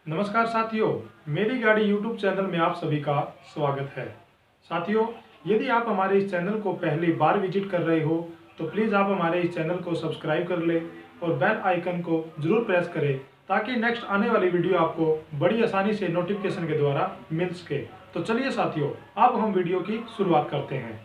नमस्कार साथियों, मेरी गाड़ी यूट्यूब चैनल में आप सभी का स्वागत है। साथियों, यदि आप हमारे इस चैनल को पहली बार विजिट कर रहे हो तो प्लीज़ आप हमारे इस चैनल को सब्सक्राइब कर लें और बेल आइकन को जरूर प्रेस करें ताकि नेक्स्ट आने वाली वीडियो आपको बड़ी आसानी से नोटिफिकेशन के द्वारा मिल सके। तो चलिए साथियों, अब हम वीडियो की शुरुआत करते हैं।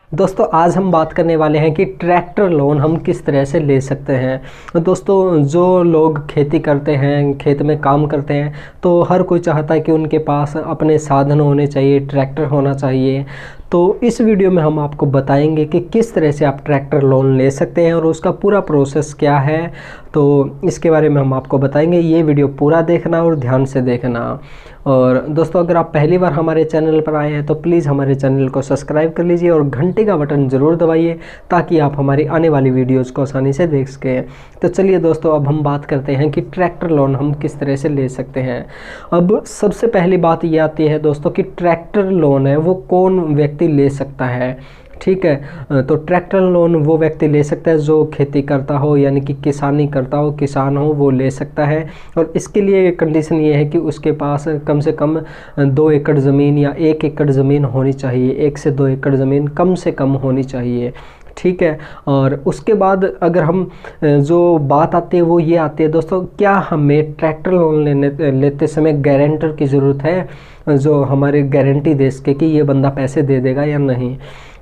दोस्तों आज हम बात करने वाले हैं कि ट्रैक्टर लोन हम किस तरह से ले सकते हैं। दोस्तों जो लोग खेती करते हैं, खेत में काम करते हैं, तो हर कोई चाहता है कि उनके पास अपने साधन होने चाहिए, ट्रैक्टर होना चाहिए। तो इस वीडियो में हम आपको बताएंगे कि किस तरह से आप ट्रैक्टर लोन ले सकते हैं और उसका पूरा प्रोसेस क्या है। तो इसके बारे में हम आपको बताएंगे। ये वीडियो पूरा देखना और ध्यान से देखना। और दोस्तों अगर आप पहली बार हमारे चैनल पर आए हैं तो प्लीज़ हमारे चैनल को सब्सक्राइब कर लीजिए और घंटे का बटन ज़रूर दबाइए ताकि आप हमारी आने वाली वीडियोज़ को आसानी से देख सकें। तो चलिए दोस्तों, अब हम बात करते हैं कि ट्रैक्टर लोन हम किस तरह से ले सकते हैं। अब सबसे पहली बात ये आती है दोस्तों कि ट्रैक्टर लोन है वो कौन व्यक्ति ले सकता है। ठीक है, तो ट्रैक्टर लोन वो व्यक्ति ले सकता है जो खेती करता हो, यानी कि किसानी करता हो, किसान हो, वो ले सकता है। और इसके लिए कंडीशन ये है कि उसके पास कम से कम 2 एकड़ ज़मीन या 1 एकड़ ज़मीन होनी चाहिए। 1 से 2 एकड़ ज़मीन कम से कम होनी चाहिए। ठीक है, और उसके बाद अगर हम जो बात आती है वो ये आती है दोस्तों, क्या हमें ट्रैक्टर लोन लेते समय गारंटर की ज़रूरत है जो हमारी गारंटी दे सके कि ये बंदा पैसे दे देगा या नहीं।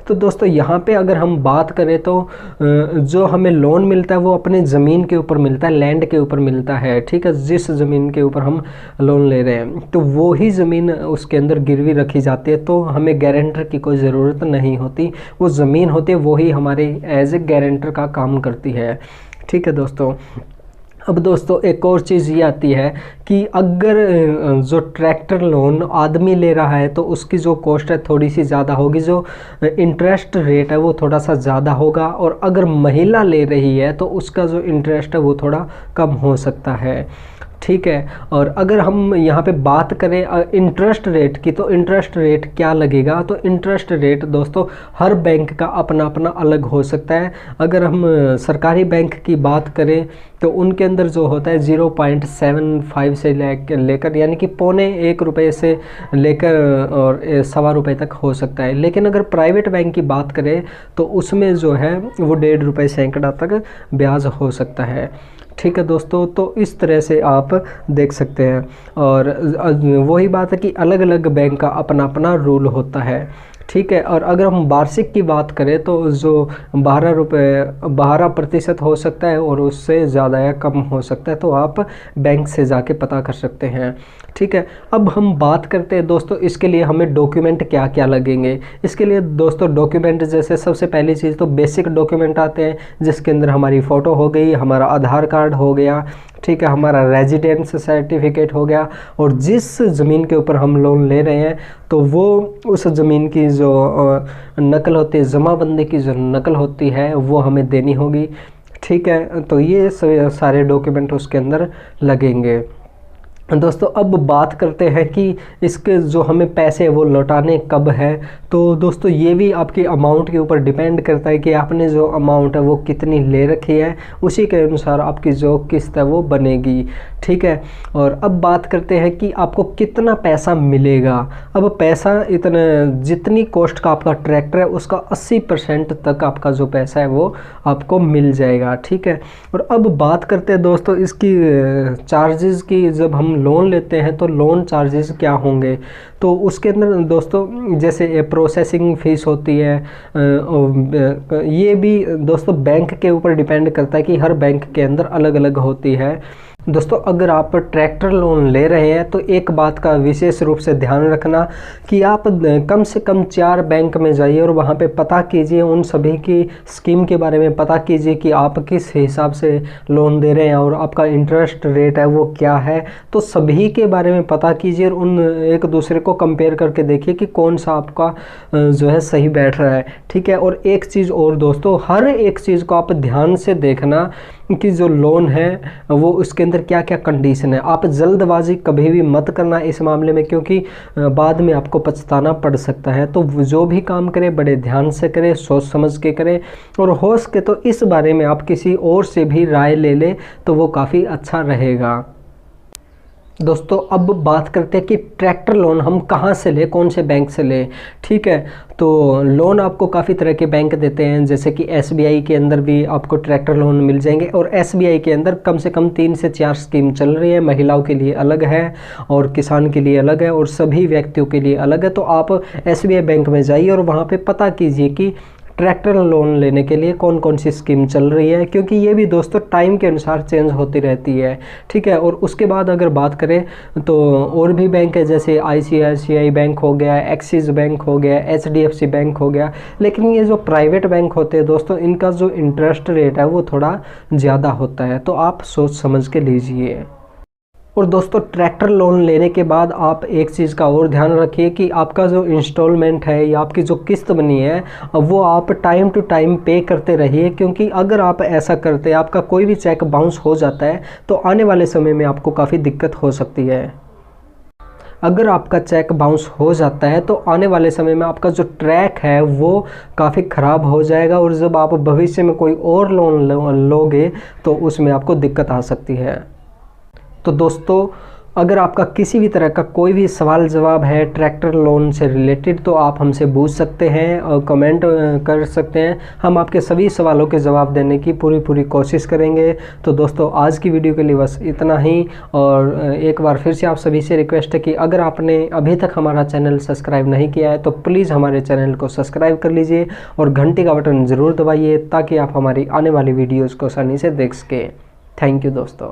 तो दोस्तों यहाँ पे अगर हम बात करें तो जो हमें लोन मिलता है वो अपने ज़मीन के ऊपर मिलता है, लैंड के ऊपर मिलता है। ठीक है, जिस ज़मीन के ऊपर हम लोन ले रहे हैं तो वो ही ज़मीन उसके अंदर गिरवी रखी जाती है, तो हमें गारंटर की कोई ज़रूरत नहीं होती। वो ज़मीन होती है वही हमारे एज ए गारंटर का काम करती है। ठीक है दोस्तों, अब दोस्तों एक और चीज़ ये आती है कि अगर जो ट्रैक्टर लोन आदमी ले रहा है तो उसकी जो कॉस्ट है थोड़ी सी ज़्यादा होगी, जो इंटरेस्ट रेट है वो थोड़ा सा ज़्यादा होगा। और अगर महिला ले रही है तो उसका जो इंटरेस्ट है वो थोड़ा कम हो सकता है। ठीक है, और अगर हम यहाँ पे बात करें इंटरेस्ट रेट की, तो इंटरेस्ट रेट क्या लगेगा। तो इंटरेस्ट रेट दोस्तों हर बैंक का अपना अपना अलग हो सकता है। अगर हम सरकारी बैंक की बात करें तो उनके अंदर जो होता है 0.75 से लेकर यानी कि ₹0.25 से लेकर और ₹1.25 तक हो सकता है। लेकिन अगर प्राइवेट बैंक की बात करें तो उसमें जो है वो ₹1.5 सैकड़ा तक ब्याज हो सकता है। ठीक है दोस्तों, तो इस तरह से आप देख सकते हैं। और वही बात है कि अलग अलग बैंक का अपना अपना रूल होता है। ठीक है, और अगर हम वार्षिक की बात करें तो जो 12% हो सकता है और उससे ज़्यादा या कम हो सकता है, तो आप बैंक से जाके पता कर सकते हैं। ठीक है, अब हम बात करते हैं दोस्तों इसके लिए हमें डॉक्यूमेंट क्या क्या लगेंगे। इसके लिए दोस्तों डॉक्यूमेंट जैसे सबसे पहली चीज़ तो बेसिक डॉक्यूमेंट आते हैं, जिसके अंदर हमारी फ़ोटो हो गई, हमारा आधार कार्ड हो गया, ठीक है, हमारा रेजिडेंस सर्टिफिकेट हो गया, और जिस ज़मीन के ऊपर हम लोन ले रहे हैं तो वो उस ज़मीन की जो नकल होती है, जमाबंदी की जो नकल होती है वो हमें देनी होगी। ठीक है, तो ये सारे डॉक्यूमेंट उसके अंदर लगेंगे। दोस्तों अब बात करते हैं कि इसके जो हमें पैसे वो लौटाने कब है। तो दोस्तों ये भी आपकी अमाउंट के ऊपर डिपेंड करता है कि आपने जो अमाउंट है वो कितनी ले रखी है, उसी के अनुसार आपकी जो किस्त है वो बनेगी। ठीक है, और अब बात करते हैं कि आपको कितना पैसा मिलेगा। अब पैसा इतना, जितनी कॉस्ट का आपका ट्रैक्टर है उसका 80% तक आपका जो पैसा है वो आपको मिल जाएगा। ठीक है, और अब बात करते हैं दोस्तों इसकी चार्जेस की। जब हम लोन लेते हैं तो लोन चार्जेस क्या होंगे, तो उसके अंदर दोस्तों जैसे प्रोसेसिंग फ़ीस होती है, ये भी दोस्तों बैंक के ऊपर डिपेंड करता है कि हर बैंक के अंदर अलग अलग होती है। दोस्तों अगर आप ट्रैक्टर लोन ले रहे हैं तो एक बात का विशेष रूप से ध्यान रखना कि आप कम से कम 4 बैंक में जाइए और वहां पे पता कीजिए, उन सभी की स्कीम के बारे में पता कीजिए कि आप किस हिसाब से लोन दे रहे हैं और आपका इंटरेस्ट रेट है वो क्या है। तो सभी के बारे में पता कीजिए और उन एक दूसरे को कंपेयर करके देखिए कि कौन सा आपका जो है सही बैठ रहा है। ठीक है, और एक चीज़ और दोस्तों, हर एक चीज़ को आप ध्यान से देखना कि जो लोन है वो उसके अंदर क्या क्या कंडीशन है। आप जल्दबाजी कभी भी मत करना इस मामले में, क्योंकि बाद में आपको पछताना पड़ सकता है। तो जो भी काम करें बड़े ध्यान से करें, सोच समझ के करें, और हो सके तो इस बारे में आप किसी और से भी राय ले लें तो वो काफ़ी अच्छा रहेगा। दोस्तों अब बात करते हैं कि ट्रैक्टर लोन हम कहाँ से लें, कौन से बैंक से लें। ठीक है, तो लोन आपको काफ़ी तरह के बैंक देते हैं, जैसे कि एसबीआई के अंदर भी आपको ट्रैक्टर लोन मिल जाएंगे। और एसबीआई के अंदर कम से कम 3 से 4 स्कीम चल रही है। महिलाओं के लिए अलग है और किसान के लिए अलग है और सभी व्यक्तियों के लिए अलग है। तो आप एसबीआई बैंक में जाइए और वहाँ पे पता कीजिए कि ट्रैक्टर लोन लेने के लिए कौन कौन सी स्कीम चल रही है, क्योंकि ये भी दोस्तों टाइम के अनुसार चेंज होती रहती है। ठीक है, और उसके बाद अगर बात करें तो और भी बैंक है, जैसे आईसीआईसीआई बैंक हो गया, एक्सिस बैंक हो गया, एचडीएफसी बैंक हो गया। लेकिन ये जो प्राइवेट बैंक होते हैं दोस्तों, इनका जो इंटरेस्ट रेट है वो थोड़ा ज़्यादा होता है, तो आप सोच समझ के लीजिए। और दोस्तों ट्रैक्टर लोन लेने के बाद आप एक चीज़ का और ध्यान रखिए कि आपका जो इंस्टॉलमेंट है या आपकी जो किस्त बनी है वो आप टाइम टू टाइम पे करते रहिए, क्योंकि अगर आप ऐसा करते हैं, आपका कोई भी चेक बाउंस हो जाता है तो आने वाले समय में आपको काफ़ी दिक्कत हो सकती है। अगर आपका चेक बाउंस हो जाता है तो आने वाले समय में आपका जो ट्रैक है वो काफ़ी ख़राब हो जाएगा, और जब आप भविष्य में कोई और लोन लोगे तो उसमें आपको दिक्कत आ सकती है। तो दोस्तों अगर आपका किसी भी तरह का कोई भी सवाल जवाब है ट्रैक्टर लोन से रिलेटेड तो आप हमसे पूछ सकते हैं और कमेंट कर सकते हैं। हम आपके सभी सवालों के जवाब देने की पूरी कोशिश करेंगे। तो दोस्तों आज की वीडियो के लिए बस इतना ही। और एक बार फिर से आप सभी से रिक्वेस्ट है कि अगर आपने अभी तक हमारा चैनल सब्सक्राइब नहीं किया है तो प्लीज़ हमारे चैनल को सब्सक्राइब कर लीजिए और घंटी का बटन ज़रूर दबाइए, ताकि आप हमारी आने वाली वीडियोज़ को आसानी से देख सकें। थैंक यू दोस्तों।